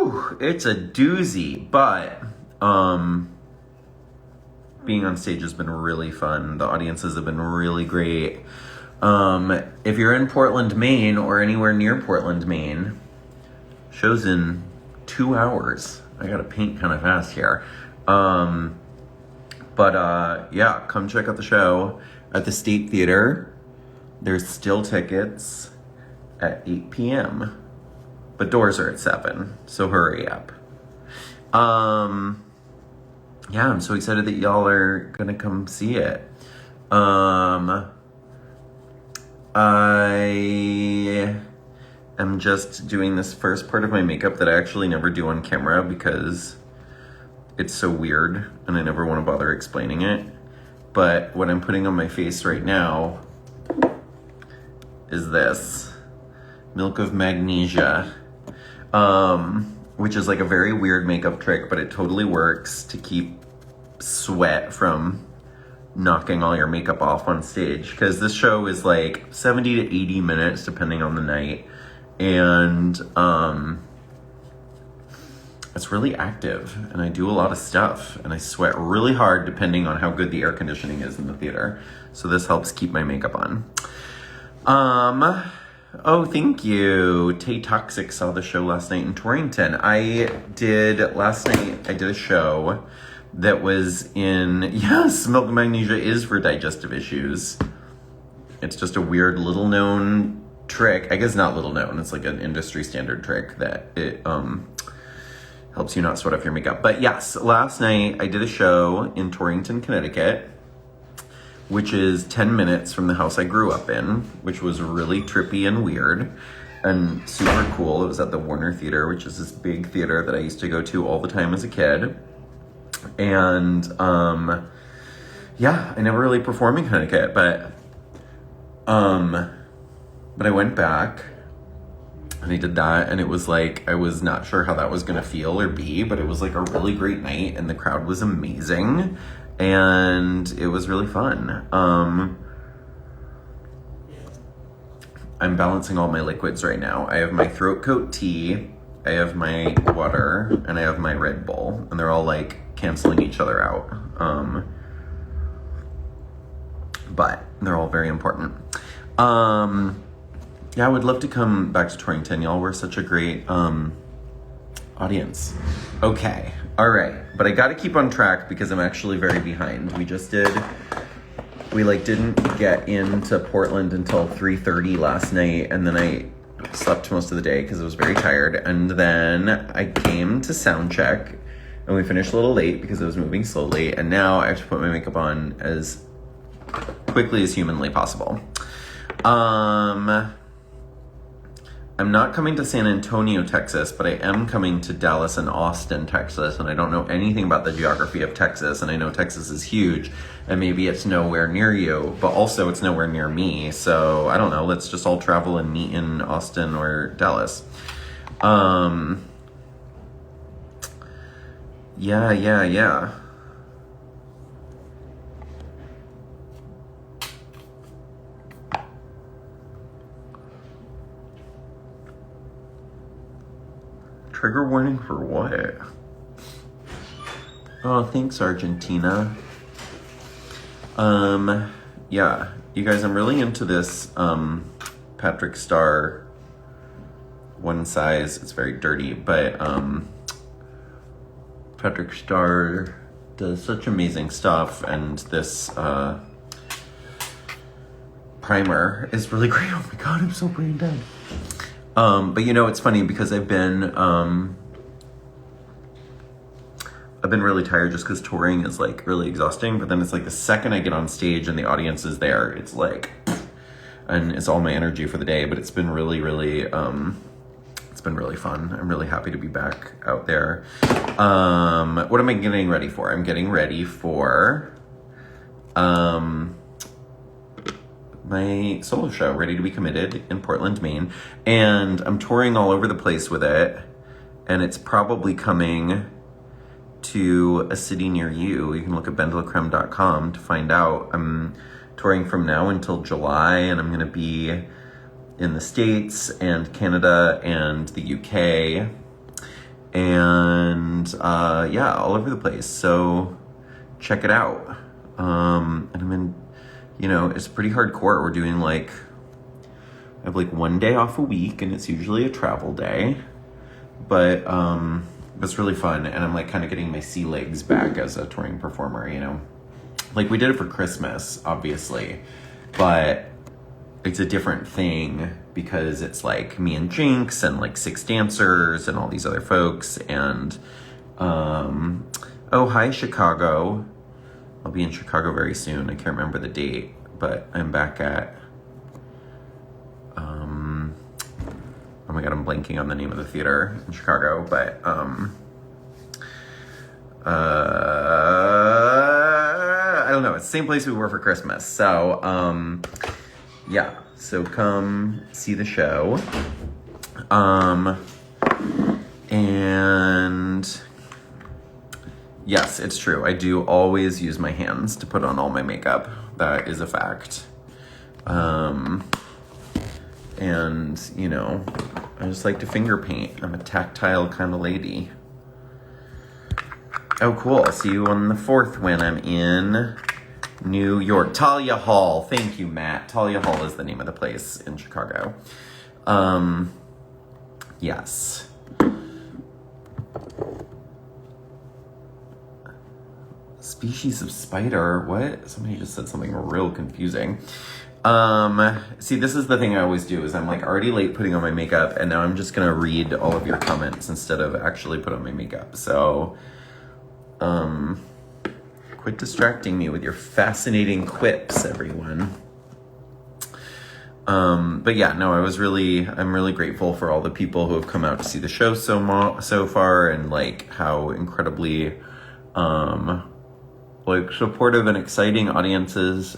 Whew, it's a doozy, but being on stage has been really fun. The audiences have been really great. If you're in Portland, Maine, or anywhere near Portland, Maine, show's in 2 hours. I gotta paint kind of fast here. Yeah, come check out the show at the State Theater. There's still tickets at 8 p.m. But doors are at 7, so hurry up. Yeah, I'm so excited that y'all are gonna come see it. I am just doing this first part of my makeup that I actually never do on camera because it's so weird and I never want to bother explaining it. But what I'm putting on my face right now is this Milk of Magnesia, which is like a very weird makeup trick, but it totally works to keep sweat from knocking all your makeup off on stage. Because this show is like 70 to 80 minutes depending on the night. And it's really active and I do a lot of stuff and I sweat really hard depending on how good the air conditioning is in the theater. So this helps keep my makeup on. Oh, thank you. Tay Toxic saw the show last night in Torrington. Last night I did a show that was yes, Milk and Magnesia is for digestive issues. It's just a weird little known trick. I guess not little known. It's like an industry standard trick that it helps you not sweat off your makeup. But yes, last night I did a show in Torrington, Connecticut, which is 10 minutes from the house I grew up in, which was really trippy and weird and super cool. It was at the Warner Theater, which is this big theater that I used to go to all the time as a kid. And yeah, I never really performed in Connecticut, but I went back and I did that, and it was like, I was not sure how that was gonna feel or be, but it was like a really great night and the crowd was amazing. And it was really fun. I'm balancing all my liquids right now. I have my throat coat tea, I have my water, and I have my Red Bull. And they're all like canceling each other out. But they're all very important. Yeah, I would love to come back to Torrington. Y'all were such a great audience. Okay, all right, but I gotta keep on track because I'm actually very behind. We didn't get into Portland until 3:30 last night, and then I slept most of the day because I was very tired, and then I came to sound check, and we finished a little late because I was moving slowly, and now I have to put my makeup on as quickly as humanly possible. I'm not coming to San Antonio, Texas, but I am coming to Dallas and Austin, Texas, and I don't know anything about the geography of Texas, and I know Texas is huge, and maybe it's nowhere near you, but also it's nowhere near me, so I don't know, let's just all travel and meet in Austin or Dallas. Yeah. Trigger warning for what? Oh, thanks, Argentina. Yeah, you guys, I'm really into this Patrick Star one size. It's very dirty, but Patrick Star does such amazing stuff, and this primer is really great. Oh my god, I'm so brain dead. But you know, it's funny because I've been really tired just because touring is like really exhausting, but then it's like the second I get on stage and the audience is there, it's like, and it's all my energy for the day, but it's been really, it's been really fun. I'm really happy to be back out there. What am I getting ready for? I'm getting ready for, my solo show, Ready to Be Committed, in Portland, Maine. And I'm touring all over the place with it. And it's probably coming to a city near you. You can look at bendelacreme.com to find out. I'm touring from now until July, and I'm going to be in the States and Canada and the UK. and yeah, all over the place. So check it out. And I'm in, you know, it's pretty hardcore. We're doing like, I have like 1 day off a week, and it's usually a travel day, but it's really fun. And I'm like kind of getting my sea legs back as a touring performer, you know, like we did it for Christmas, obviously, but it's a different thing because it's like me and Jinx and like 6 dancers and all these other folks. And oh, hi, Chicago. I'll be in Chicago very soon. I can't remember the date, but I'm back at, oh my God, I'm blanking on the name of the theater in Chicago, but I don't know. It's the same place we were for Christmas. So, yeah, so come see the show. And yes, it's true. I do always use my hands to put on all my makeup. That is a fact. And, you know, I just like to finger paint. I'm a tactile kind of lady. Oh, cool. I'll see you on the 4th when I'm in New York. Talia Hall. Thank you, Matt. Talia Hall is the name of the place in Chicago. Yes. Species of spider. What? Somebody just said something real confusing. See, this is the thing I always do is I'm like already late putting on my makeup, and now I'm just going to read all of your comments instead of actually put on my makeup. So, quit distracting me with your fascinating quips, everyone. But yeah, no, I'm really grateful for all the people who have come out to see the show so far, and like how incredibly, like supportive and excited audiences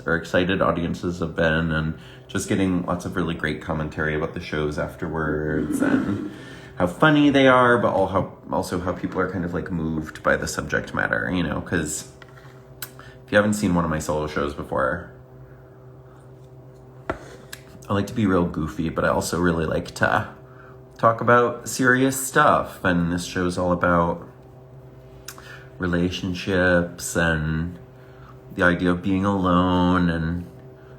have been, and just getting lots of really great commentary about the shows afterwards, and how funny they are, but also how people are kind of like moved by the subject matter, you know, because if you haven't seen one of my solo shows before, I like to be real goofy, but I also really like to talk about serious stuff, and this show's all about relationships and the idea of being alone and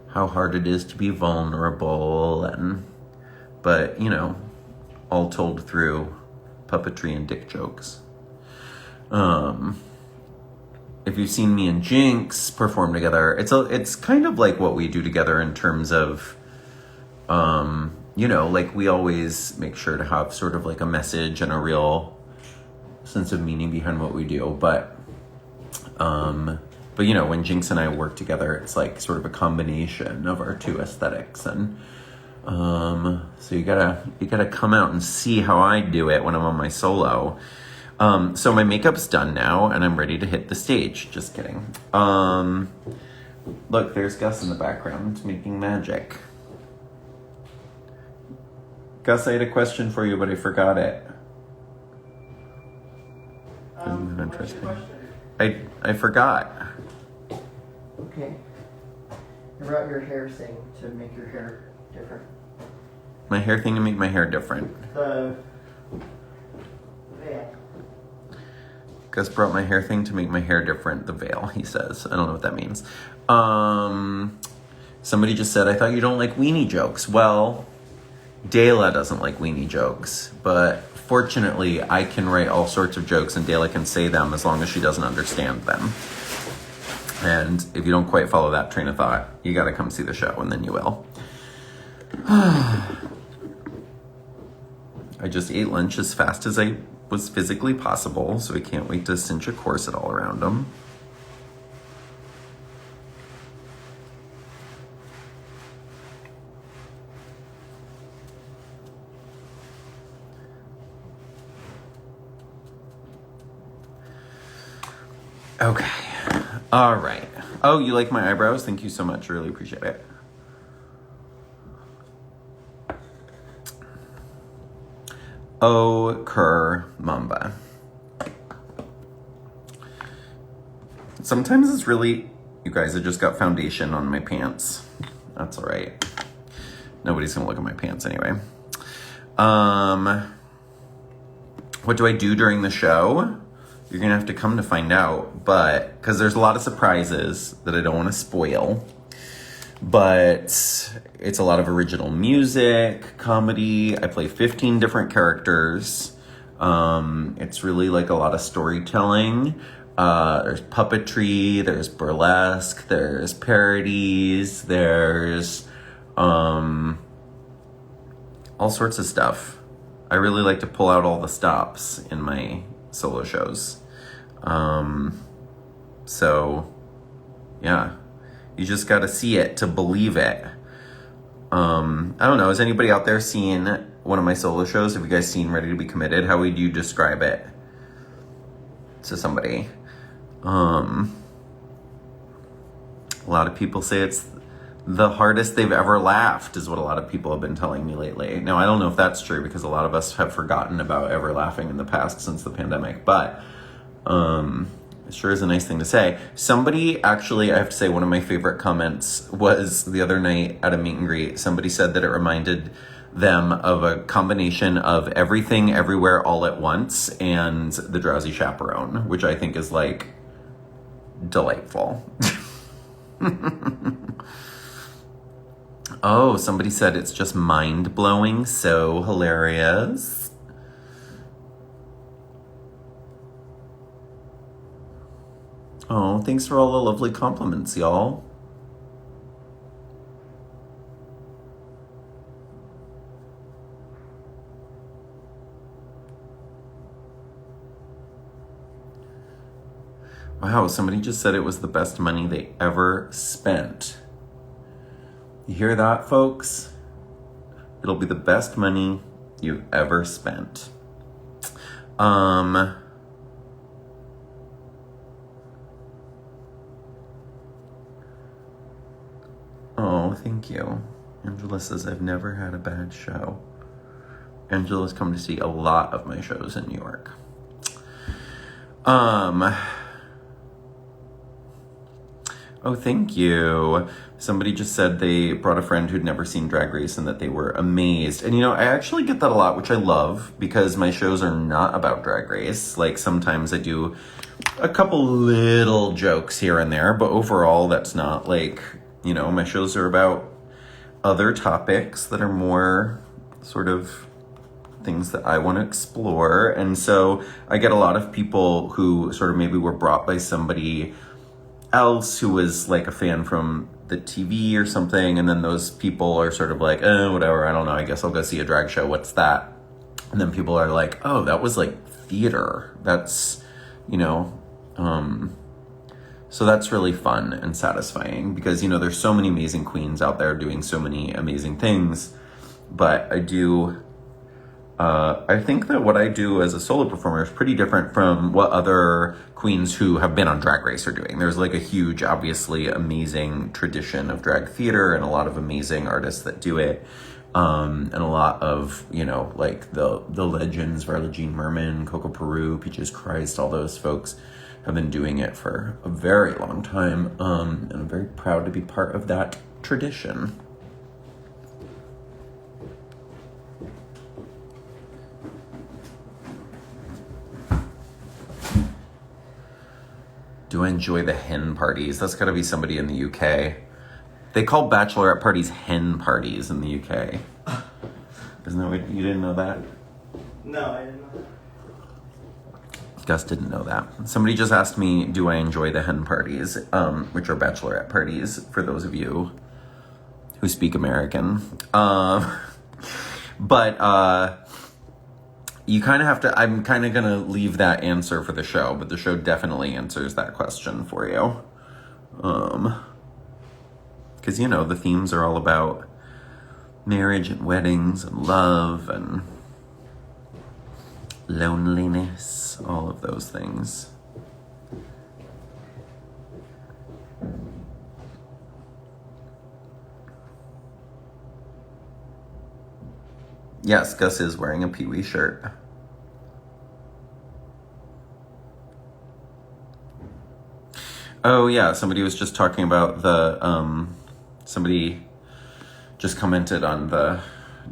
how hard it is to be vulnerable, but you know, all told through puppetry and dick jokes. If you've seen me and Jinx perform together, it's kind of like what we do together in terms of, you know, like we always make sure to have sort of like a message and a real sense of meaning behind what we do, but you know, when Jinx and I work together, it's like sort of a combination of our two aesthetics, and so you gotta come out and see how I do it when I'm on my solo. So my makeup's done now, and I'm ready to hit the stage. Just kidding. Look, there's Gus in the background making magic. Gus, I had a question for you, but I forgot it. Isn't that interesting? I forgot. Okay. About your hair thing to make your hair different. My hair thing to make my hair different. The veil. Gus brought my hair thing to make my hair different. The veil, he says. I don't know what that means. Somebody just said, I thought you don't like weenie jokes. Well, Dela doesn't like weenie jokes, but fortunately, I can write all sorts of jokes and Dela can say them as long as she doesn't understand them. And if you don't quite follow that train of thought, you gotta come see the show and then you will. I just ate lunch as fast as I was physically possible, so I can't wait to cinch a corset all around them. Okay. All right. Oh, you like my eyebrows? Thank you so much. Really appreciate it. Oh, Kerr Mamba. Sometimes it's really... You guys, I just got foundation on my pants. That's all right. Nobody's gonna look at my pants anyway. What do I do during the show? You're gonna have to come to find out, but because there's a lot of surprises that I don't want to spoil. But it's a lot of original music, comedy. I play 15 different characters. It's really like a lot of storytelling. There's puppetry, there's burlesque, there's parodies, there's all sorts of stuff. I really like to pull out all the stops in my solo shows. So yeah, you just got to see it to believe it. I don't know. Has anybody out there seen one of my solo shows? Have you guys seen Ready to Be Committed? How would you describe it to somebody? A lot of people say it's the hardest they've ever laughed, is what a lot of people have been telling me lately. Now, I don't know if that's true because a lot of us have forgotten about ever laughing in the past since the pandemic, but it sure is a nice thing to say. Somebody, actually, I have to say, one of my favorite comments was the other night at a meet and greet. Somebody said that it reminded them of a combination of Everything Everywhere All at Once and The Drowsy Chaperone, which I think is like delightful. Oh, somebody said it's just mind-blowing, so hilarious. Oh, thanks for all the lovely compliments, y'all. Wow, somebody just said it was the best money they ever spent. You hear that, folks? It'll be the best money you've ever spent. Oh, thank you. Angela says, I've never had a bad show. Angela's come to see a lot of my shows in New York. Oh, thank you. Somebody just said they brought a friend who'd never seen Drag Race and that they were amazed. And, you know, I actually get that a lot, which I love because my shows are not about Drag Race. Like, sometimes I do a couple little jokes here and there, but overall that's not like, you know, my shows are about other topics that are more sort of things that I want to explore. And so I get a lot of people who sort of maybe were brought by somebody else who was like a fan from the TV or something, and then those people are sort of like, oh, whatever, I don't know, I guess I'll go see a drag show, what's that? And then people are like, oh, that was like theater, that's, you know, so that's really fun and satisfying because, you know, there's so many amazing queens out there doing so many amazing things, but I think that what I do as a solo performer is pretty different from what other queens who have been on Drag Race are doing. There's like a huge, obviously amazing tradition of drag theater and a lot of amazing artists that do it. And a lot of, you know, like the legends, Varla Jean Merman, Coco Peru, Peaches Christ, all those folks have been doing it for a very long time. And I'm very proud to be part of that tradition. Do I enjoy the hen parties? That's gotta be somebody in the UK. They call bachelorette parties hen parties in the UK. Isn't that what, you didn't know that? No, I didn't know that. Gus didn't know that. Somebody just asked me, do I enjoy the hen parties, which are bachelorette parties, for those of you who speak American. But you kind of have to, I'm kind of going to leave that answer for the show, but the show definitely answers that question for you. Because, you know, the themes are all about marriage and weddings and love and loneliness, all of those things. Yes, Gus is wearing a Pee-wee shirt. Oh yeah, somebody was just talking about the, somebody just commented on the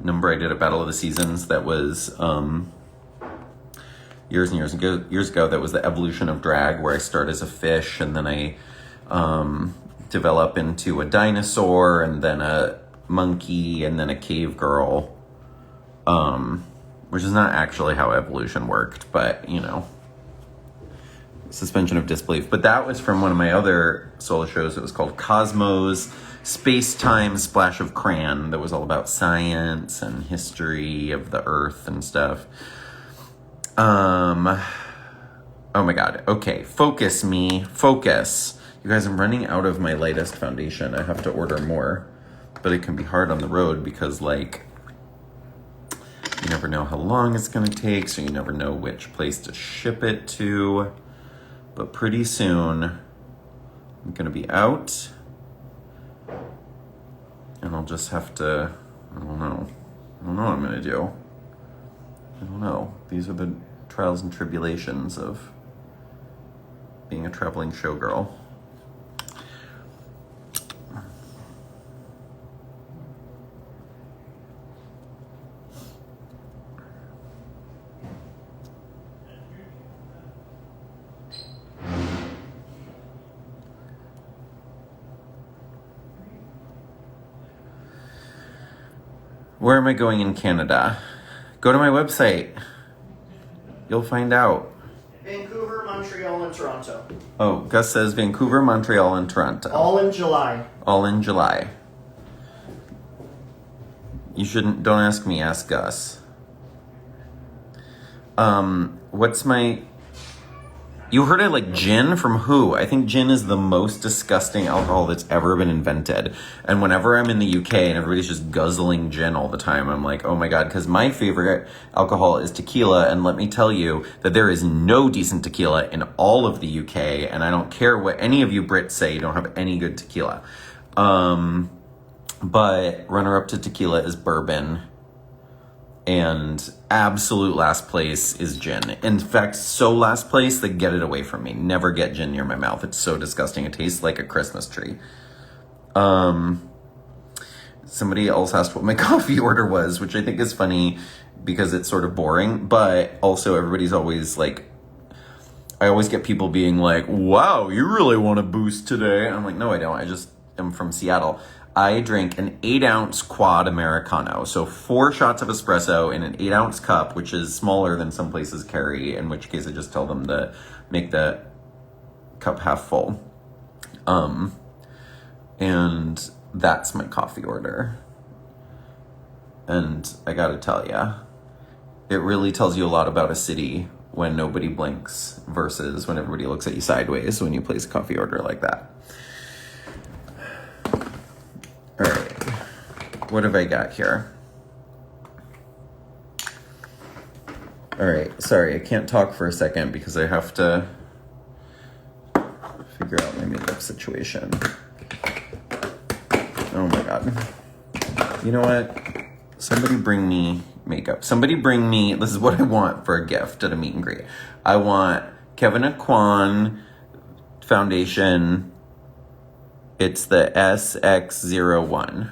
number I did at Battle of the Seasons that was years and years ago that was the evolution of drag, where I start as a fish and then I develop into a dinosaur and then a monkey and then a cave girl, which is not actually how evolution worked, but you know, suspension of disbelief. But that was from one of my other solo shows. It was called Cosmos Space-Time Splash of Crayon, that was all about science and history of the earth and stuff. Oh my god. Okay, focus me. Focus. You guys, I'm running out of my lightest foundation. I have to order more. But it can be hard on the road because, like, you never know how long it's going to take, so you never know which place to ship it to. But pretty soon, I'm going to be out. And I'll just have to, I don't know what I'm going to do. I don't know. These are the trials and tribulations of being a traveling showgirl. Where am I going in Canada? Go to my website. You'll find out. Vancouver, Montreal, and Toronto. Oh, Gus says Vancouver, Montreal, and Toronto. All in July. All in July. Don't ask me, ask Gus. You heard I like gin from who? I think gin is the most disgusting alcohol that's ever been invented. And whenever I'm in the UK and everybody's just guzzling gin all the time, I'm like, oh my god, because my favorite alcohol is tequila. And let me tell you that there is no decent tequila in all of the UK. And I don't care what any of you Brits say, you don't have any good tequila. But runner-up to tequila is bourbon. And absolute last place is gin. In fact, so last place, they get it away from me. Never get gin near my mouth. It's so disgusting. It tastes like a Christmas tree. Somebody else asked what my coffee order was, which I think is funny because it's sort of boring. But also everybody's always like, I always get people being like, wow, you really want a boost today. I'm like, no, I don't. I just am from Seattle. I drink an 8-ounce quad Americano. So 4 shots of espresso in an 8-ounce cup, which is smaller than some places carry, in which case I just tell them to make the cup half full. And that's my coffee order. And I gotta tell ya, it really tells you a lot about a city when nobody blinks versus when everybody looks at you sideways when you place a coffee order like that. All right, what have I got here? All right, sorry, I can't talk for a second because I have to figure out my makeup situation. Oh my god. You know what? Somebody bring me makeup. Somebody bring me, this is what I want for a gift at a meet and greet. I want Kevin Aquan foundation. It's the SX01.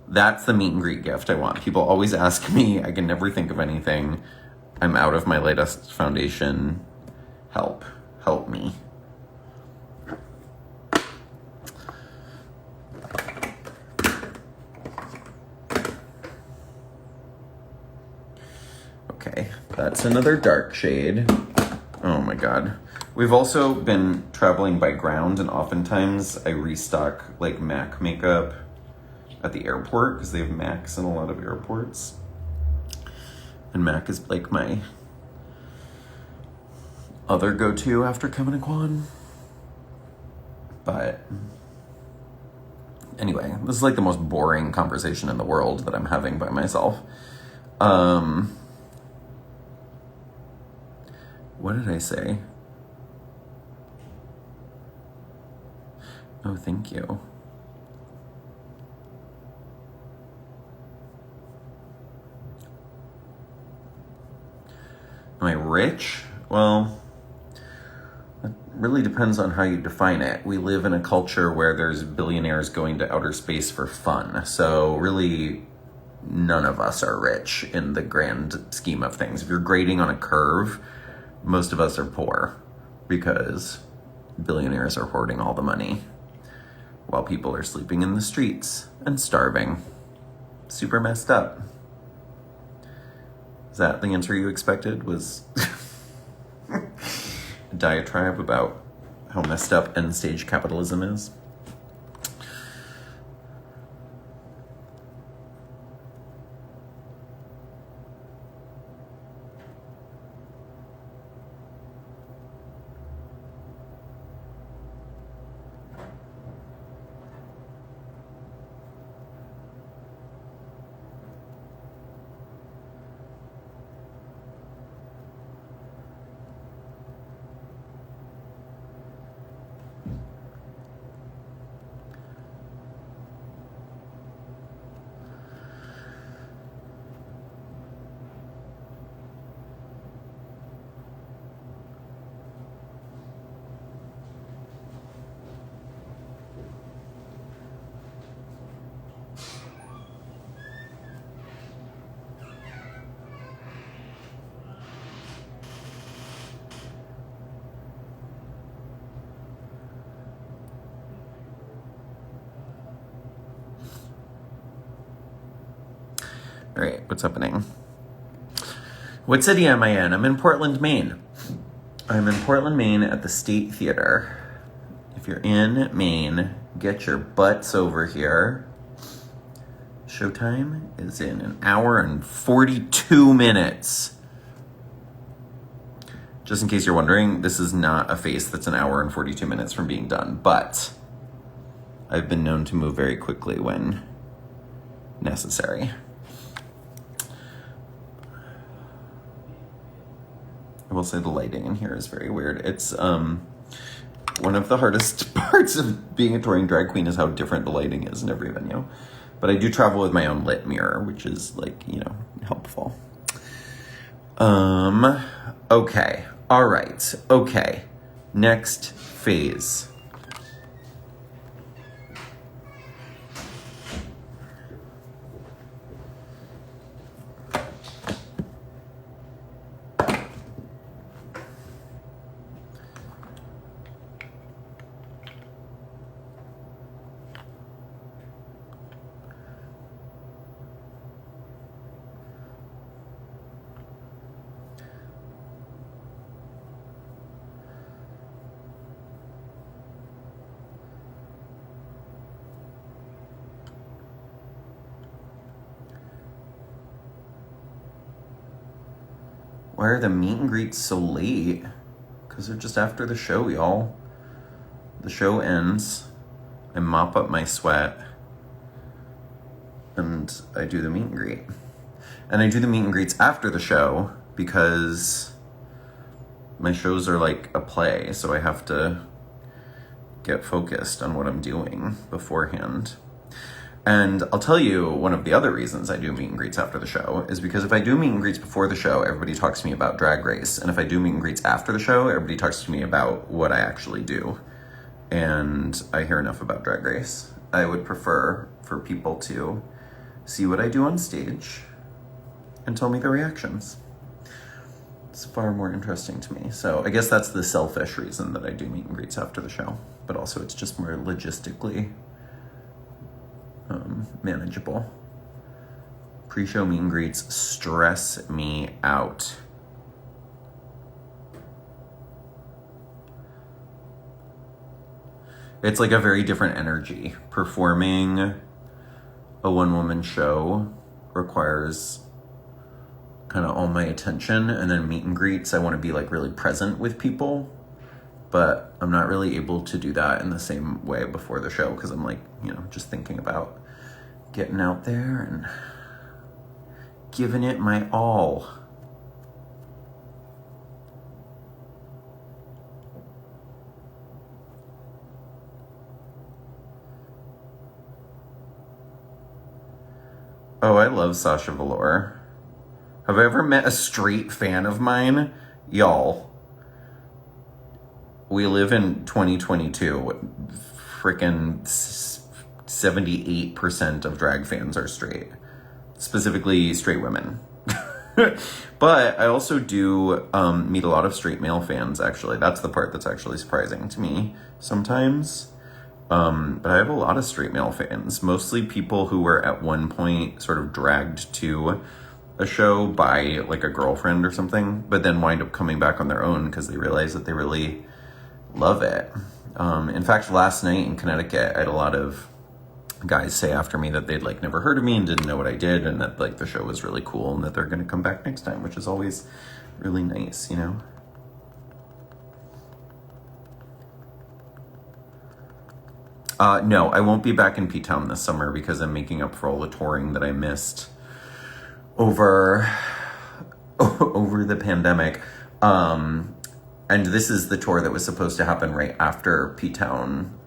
That's the meet and greet gift I want. People always ask me. I can never think of anything. I'm out of my latest foundation. Help me. Okay, that's another dark shade. Oh my god. We've also been traveling by ground, and oftentimes I restock like MAC makeup at the airport because they have MACs in a lot of airports. And MAC is like my other go-to after Kevin Aquan. But anyway, this is like the most boring conversation in the world that I'm having by myself. What did I say? Oh, thank you. Am I rich? Well, it really depends on how you define it. We live in a culture where there's billionaires going to outer space for fun. So really, none of us are rich in the grand scheme of things. If you're grading on a curve, most of us are poor because billionaires are hoarding all the money while people are sleeping in the streets and starving. Super messed up. Is that the answer you expected? Was a diatribe about how messed up end stage capitalism is? All right, what's happening? What city am I in? I'm in Portland, Maine. I'm in Portland, Maine at the State Theater. If you're in Maine, get your butts over here. Showtime is in an hour and 42 minutes. Just in case you're wondering, this is not a face that's an hour and 42 minutes from being done, but I've been known to move very quickly when necessary. I will say the lighting in here is very weird. It's one of the hardest parts of being a touring drag queen is how different the lighting is in every venue. But I do travel with my own lit mirror, which is like, you know, helpful. Okay. All right. Okay. Next phase. Why are the meet and greets so late? Because they're just after the show, y'all. The show ends. I mop up my sweat. And I do the meet and greet. And I do the meet and greets after the show because my shows are like a play, so I have to get focused on what I'm doing beforehand. And I'll tell you, one of the other reasons I do meet and greets after the show is because if I do meet and greets before the show, everybody talks to me about Drag Race. And if I do meet and greets after the show, everybody talks to me about what I actually do. And I hear enough about Drag Race. I would prefer for people to see what I do on stage and tell me their reactions. It's far more interesting to me. So I guess that's the selfish reason that I do meet and greets after the show. But also it's just more logistically manageable. Pre-show meet and greets stress me out. It's like a very different energy. Performing a one-woman show requires kind of all my attention, and then meet and greets, I want to be like really present with people, but I'm not really able to do that in the same way before the show because I'm like, you know, just thinking about getting out there and giving it my all. Oh, I love Sasha Velour. Have I ever met a straight fan of mine? Y'all, we live in 2022. Frickin' 78% of drag fans are straight. Specifically straight women. But I also do meet a lot of straight male fans, actually. That's the part that's actually surprising to me sometimes. But I have a lot of straight male fans, mostly people who were at one point sort of dragged to a show by like a girlfriend or something, but then wind up coming back on their own because they realize that they really love it. In fact, last night in Connecticut, I had a lot of guys say after me that they'd like never heard of me and didn't know what I did, and that like the show was really cool and that they're going to come back next time, which is always really nice, you know? No, I won't be back in P-Town this summer because I'm making up for all the touring that I missed over the pandemic. And this is the tour that was supposed to happen right after P-Town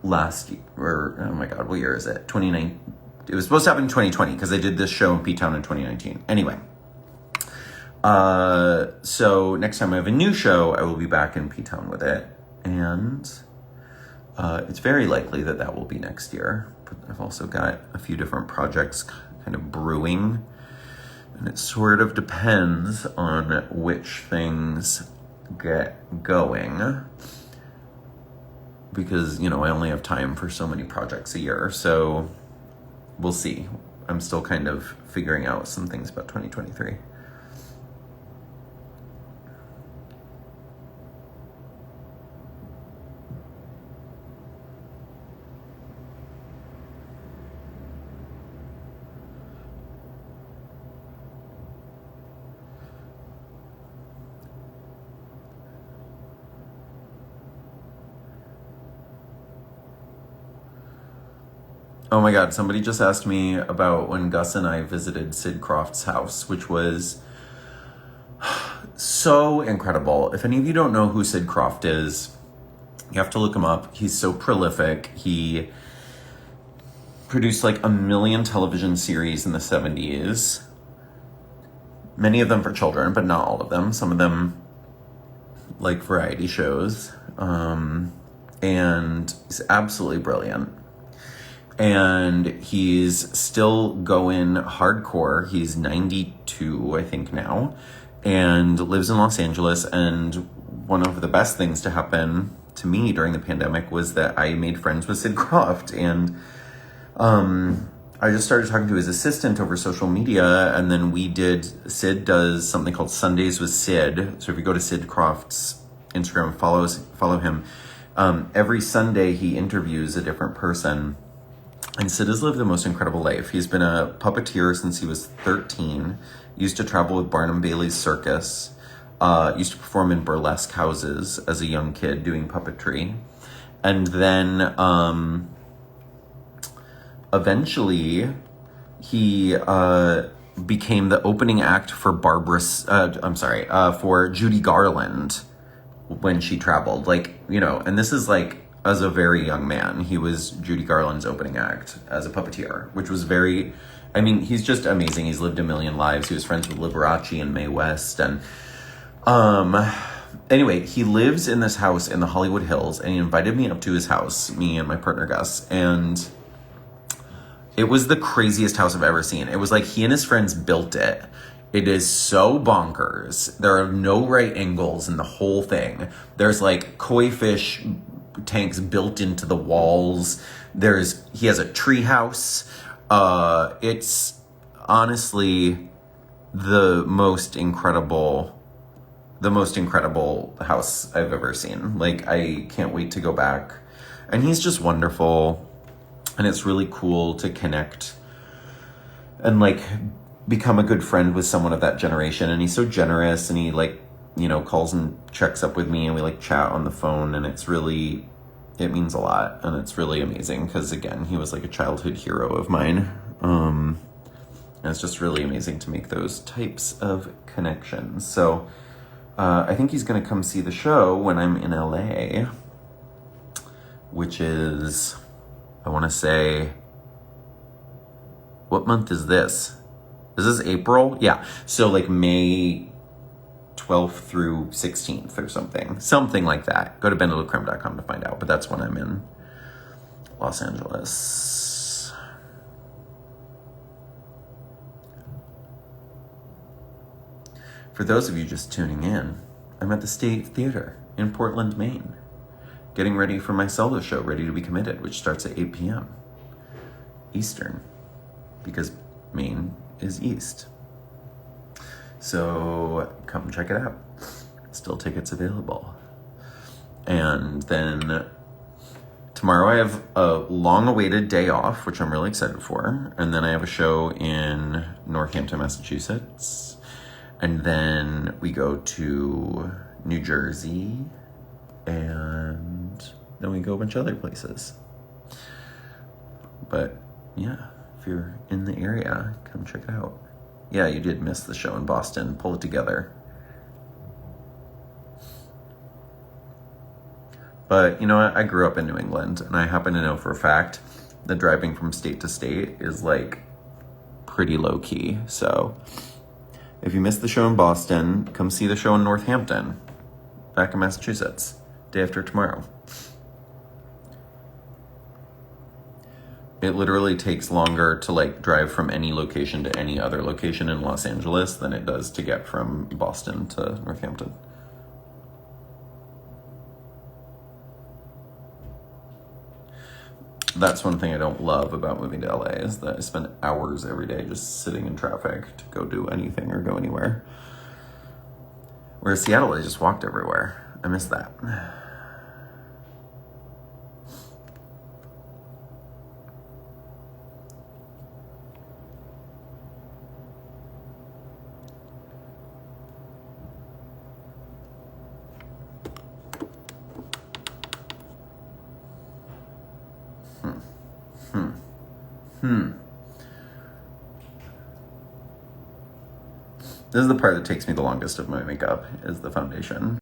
last year, or oh my god, what year is it? 2019. It was supposed to happen in 2020 because I did this show in P-Town in 2019. Anyway, so next time I have a new show, I will be back in P-Town with it, and it's very likely that that will be next year. But I've also got a few different projects kind of brewing, and it sort of depends on which things get going, because, you know, I only have time for so many projects a year, so we'll see. I'm still kind of figuring out some things about 2023. Oh my god, somebody just asked me about when Gus and I visited Sid Croft's house, which was so incredible. If any of you don't know who Sid Croft is, you have to look him up. He's so prolific. He produced like 1 million television series in the 70s. Many of them for children, but not all of them. Some of them like variety shows. And he's absolutely brilliant. And he's still going hardcore. He's 92, I think now, and lives in Los Angeles. And one of the best things to happen to me during the pandemic was that I made friends with Sid Croft. And I just started talking to his assistant over social media. And then Sid does something called Sundays with Sid. So if you go to Sid Croft's Instagram, follow him. Every Sunday he interviews a different person. And Sid has lived the most incredible life. He's been a puppeteer since he was 13. Used to travel with Barnum Bailey's circus. Used to perform in burlesque houses as a young kid doing puppetry. And then eventually he became the opening act for for Judy Garland when she traveled. Like, you know, and this is like, as a very young man, he was Judy Garland's opening act as a puppeteer, which was he's just amazing. He's lived 1 million lives. He was friends with Liberace and Mae West. And anyway, he lives in this house in the Hollywood Hills, and he invited me up to his house, me and my partner Gus, and it was the craziest house I've ever seen. It was like he and his friends built it. It is so bonkers. There are no right angles in the whole thing. There's like koi fish tanks built into the walls. He has a tree house. It's honestly the most incredible house I've ever seen. Like, I can't wait to go back. And he's just wonderful. And it's really cool to connect and like become a good friend with someone of that generation. And he's so generous, and he like, you know, calls and checks up with me, and we like chat on the phone, and it means a lot, and it's really amazing because, again, he was like a childhood hero of mine. And it's just really amazing to make those types of connections. So I think he's going to come see the show when I'm in LA, which is, I want to say, what month is this? Is this April? Yeah. So like May 12th through 16th or something like that. Go to bendelacreme.com to find out, but that's when I'm in Los Angeles. For those of you just tuning in, I'm at the State Theater in Portland, Maine, getting ready for my solo show, Ready to Be Committed, which starts at 8 p.m. Eastern, because Maine is East. So come check it out. Still tickets available. And then tomorrow I have a long-awaited day off, which I'm really excited for. And then I have a show in Northampton, Massachusetts. And then we go to New Jersey. And then we go a bunch of other places. But yeah, if you're in the area, come check it out. Yeah, you did miss the show in Boston. Pull it together. But you know what? I grew up in New England, and I happen to know for a fact that driving from state to state is like pretty low key. So if you missed the show in Boston, come see the show in Northampton, back in Massachusetts, day after tomorrow. It literally takes longer to like drive from any location to any other location in Los Angeles than it does to get from Boston to Northampton. That's one thing I don't love about moving to LA is that I spend hours every day just sitting in traffic to go do anything or go anywhere. Whereas Seattle, I just walked everywhere. I miss that. This is the part that takes me the longest of my makeup, is the foundation.